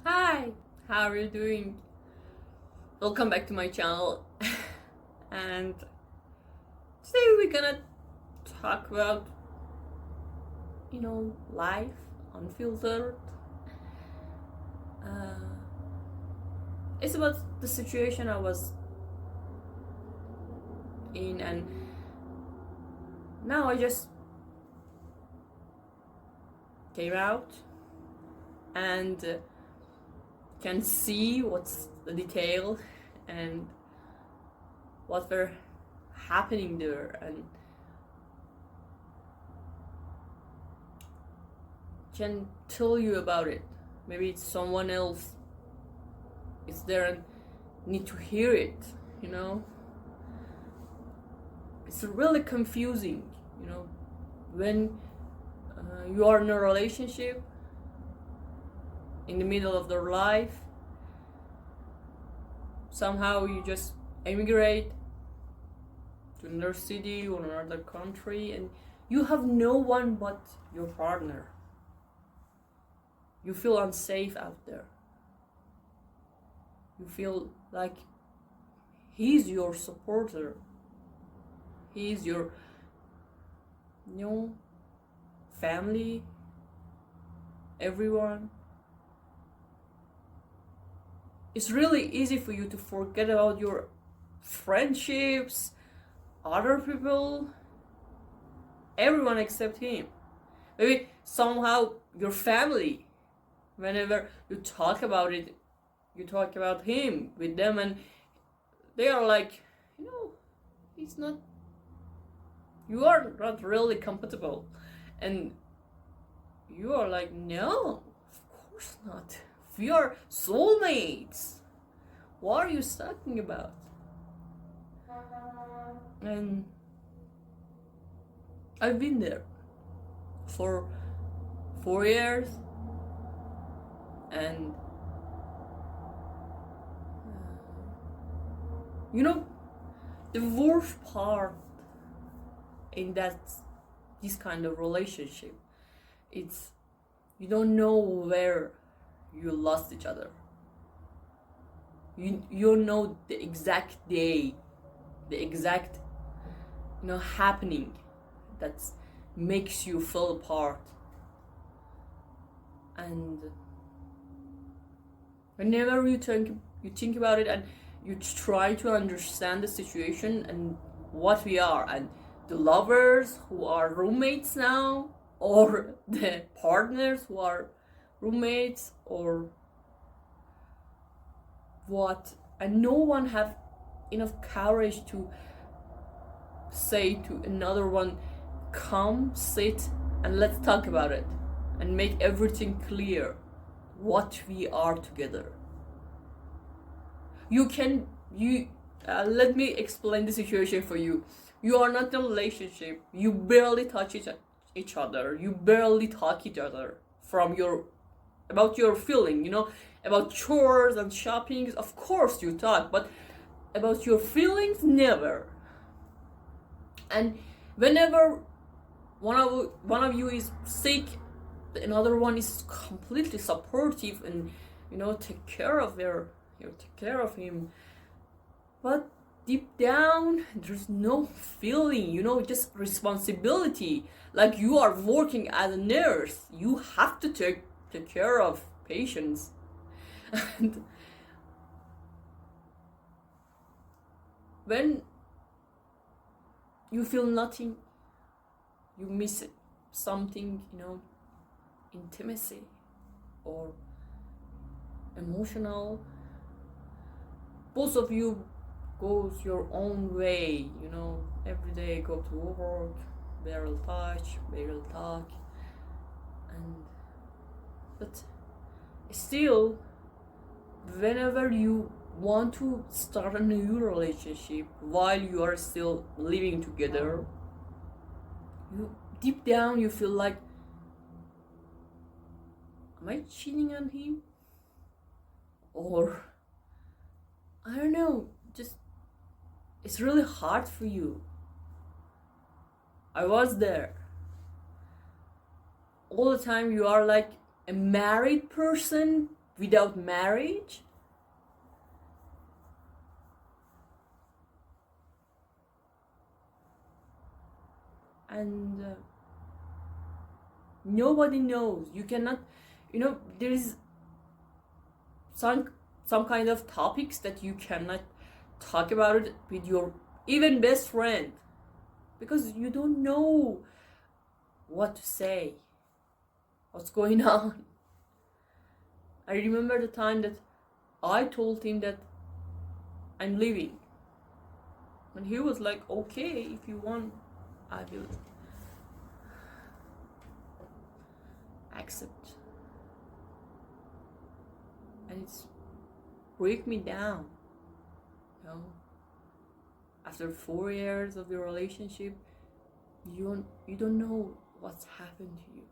Hi, how are you doing? Welcome back to my channel. And today we're gonna talk about, life unfiltered. Uh, it's about the situation I was in, and now I just came out and can see what's the detail and what were happening there, and can tell you about it. Maybe it's someone else is there and need to hear it, you know. It's really confusing, when you are in a relationship in the middle of their life. Somehow you just emigrate to another city or another country, and you have no one but your partner. You feel unsafe out there. You feel like he's your supporter. He's your, family, everyone. It's really easy for you to forget about your friendships, other people, everyone except him. Maybe somehow your family. Whenever you talk about it, you talk about him with them, and they are like, he's not, you are not really compatible. And you are like, no, of course not. We are soulmates. What are you talking about? And I've been there for 4 years, and the worst part in this kind of relationship, it's you don't know where you lost each other. You know the exact day, the exact happening that makes you fall apart. And whenever you think about it, and you try to understand the situation and what we are, and the lovers who are roommates now, or the partners who are roommates, or what, and no one have enough courage to say to another one, come sit and let's talk about it and make everything clear what we are together. Let me explain the situation for you. You are not in a relationship. You barely touch each other. You barely talk each other about your feeling, about chores and shopping. Of course you talk, but about your feelings, never. And whenever one of you is sick, another one is completely supportive and take care of him. But deep down, there's no feeling, just responsibility. Like you are working as a nurse, you have to take care of patients. And when you feel nothing, you miss something, intimacy or emotional. Both of you goes your own way, every day go to work, barely touch, barely talk, but still, whenever you want to start a new relationship while you are still living together, you deep down you feel like, am I cheating on him? Or I don't know, just it's really hard for you. I was there. All the time you are like a married person without marriage. And nobody knows. You cannot, there is some kind of topics that you cannot talk about it with your even best friend, because you don't know what to say, what's going on. I remember the time that I told him that I'm leaving, and he was like, okay, if you want, I will accept. And it's break me down, after 4 years of your relationship, you don't know what's happened to you.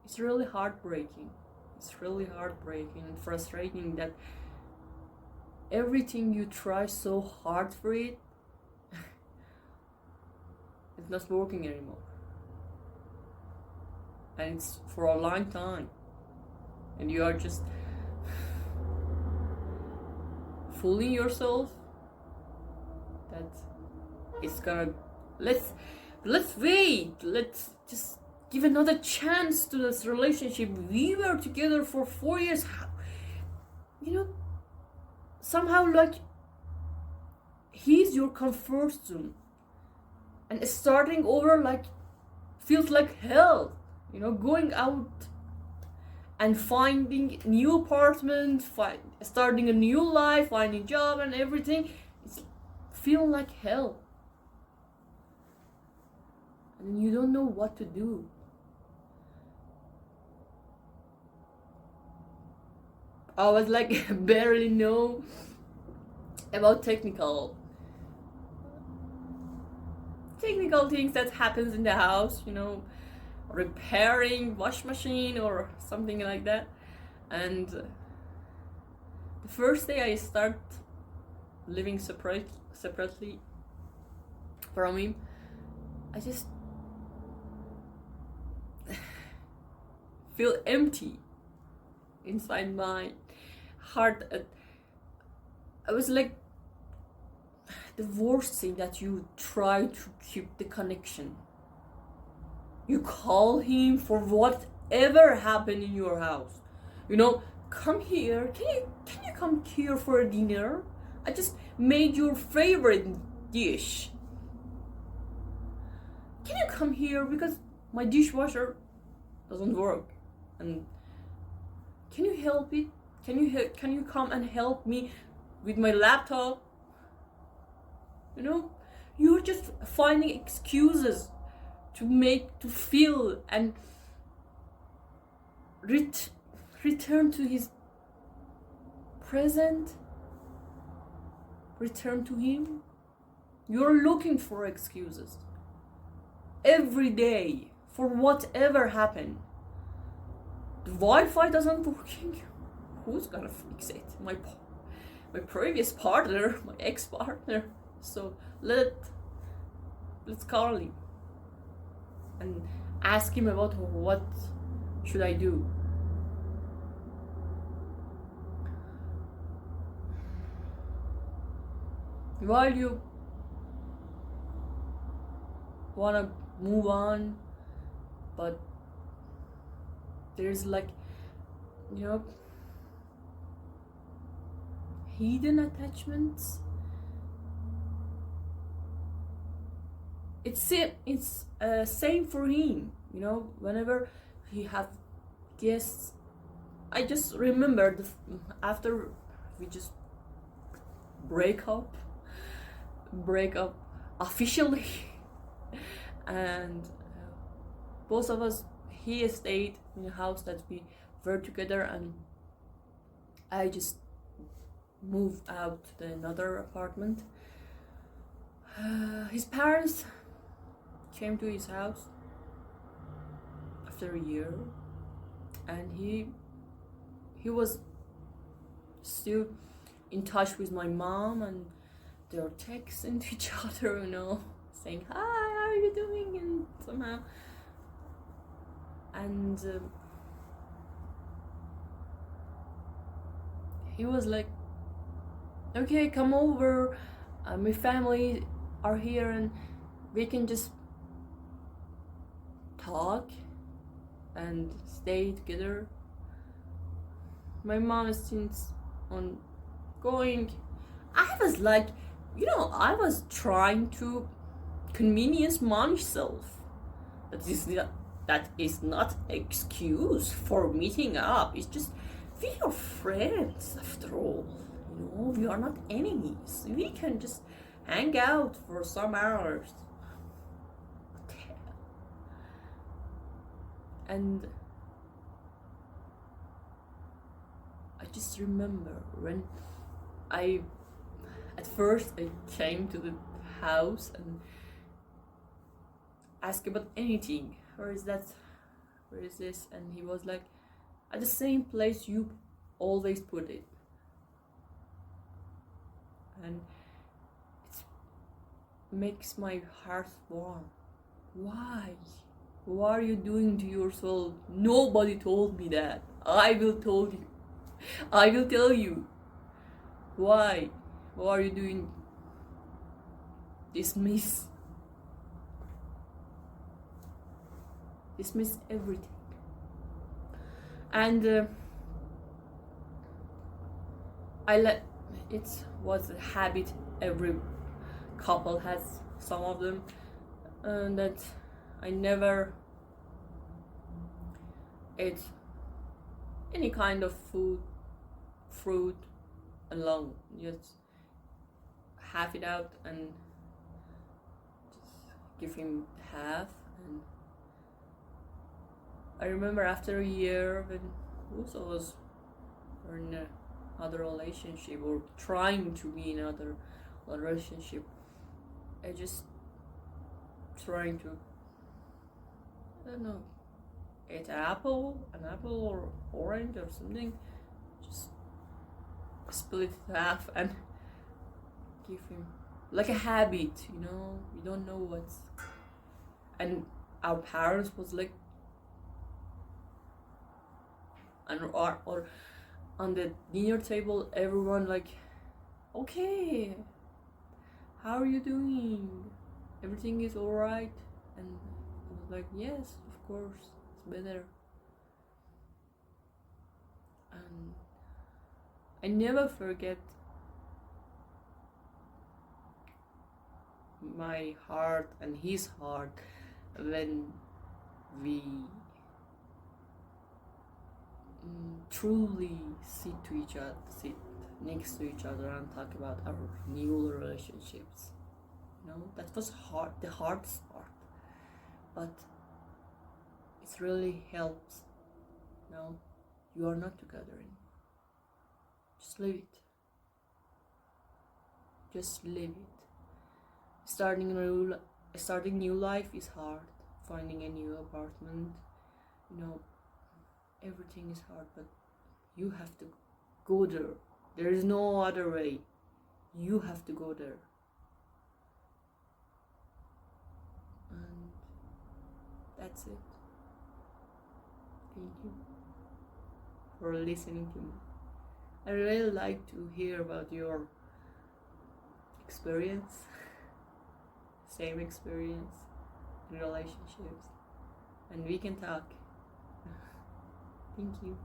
It's really heartbreaking. It's really heartbreaking and frustrating that everything you try so hard for it, it's not working anymore. And it's for a long time. And you are just fooling yourself that it's gonna, let's wait, let's just give another chance to this relationship. We were together for 4 years. Somehow like he's your comfort zone, and starting over like feels like hell. Going out and finding new apartment, starting a new life, finding job and everything, it's feel like hell, and you don't know what to do. I was like barely know about technical things that happens in the house, repairing wash machine or something like that. And the first day I start living separately from him, I just feel empty inside my heart. I was like, the worst thing that you try to keep the connection. You call him for whatever happened in your house. Come here. Can you come here for dinner? I just made your favorite dish. Can you come here because my dishwasher doesn't work? And can you help it? Can you come and help me with my laptop? You're just finding excuses to feel and return to his present, return to him. You're looking for excuses every day for whatever happened. The Wi-Fi doesn't working. Who's gonna fix it? My previous partner, my ex-partner. So let's call him and ask him about what should I do. While you wanna move on, but there's like, hidden attachments. It's same for him. Whenever he have guests, I just remember after we just break up officially, and both of us, he stayed in the house that we were together, and I just moved out to another apartment. His parents came to his house after a year, and he was still in touch with my mom, and they were texting to each other, saying hi, how are you doing, and somehow And he was like, okay, come over, my family are here and we can just talk and stay together. My mom insists on going. I was like, I was trying to convenience myself. That is not excuse for meeting up. It's just we are friends after all. We are not enemies. We can just hang out for some hours. And I just remember when at first I came to the house and asked about anything. Where is that? Where is this? And he was like, at the same place you always put it. And it makes my heart warm. Why? What are you doing to yourself? Nobody told me that. I will tell you. I will tell you. Why? What are you doing? Dismiss everything. And it was a habit every couple has, some of them, and that I never ate any kind of fruit alone. Just half it out and just give him half. And I remember after a year when also was in another relationship or trying to be in another relationship, I just trying to, I don't know, eat an apple or orange or something, just split it half and give him, like a habit, you don't know what's. And our parents was like, and or on the dinner table, everyone like, okay, how are you doing? Everything is alright? And I was like, yes, of course, it's better. And I never forget my heart and his heart when we truly sit next to each other and talk about our new relationships. That was hard, the hardest part, but it really helps. You are not together anymore. Just leave it. Just leave it. Starting new life is hard. Finding a new apartment, everything is hard, but you have to go there. There is no other way. You have to go there. And that's it. Thank you for listening to me. I really like to hear about your experience, same experience in relationships, and we can talk. Thank you.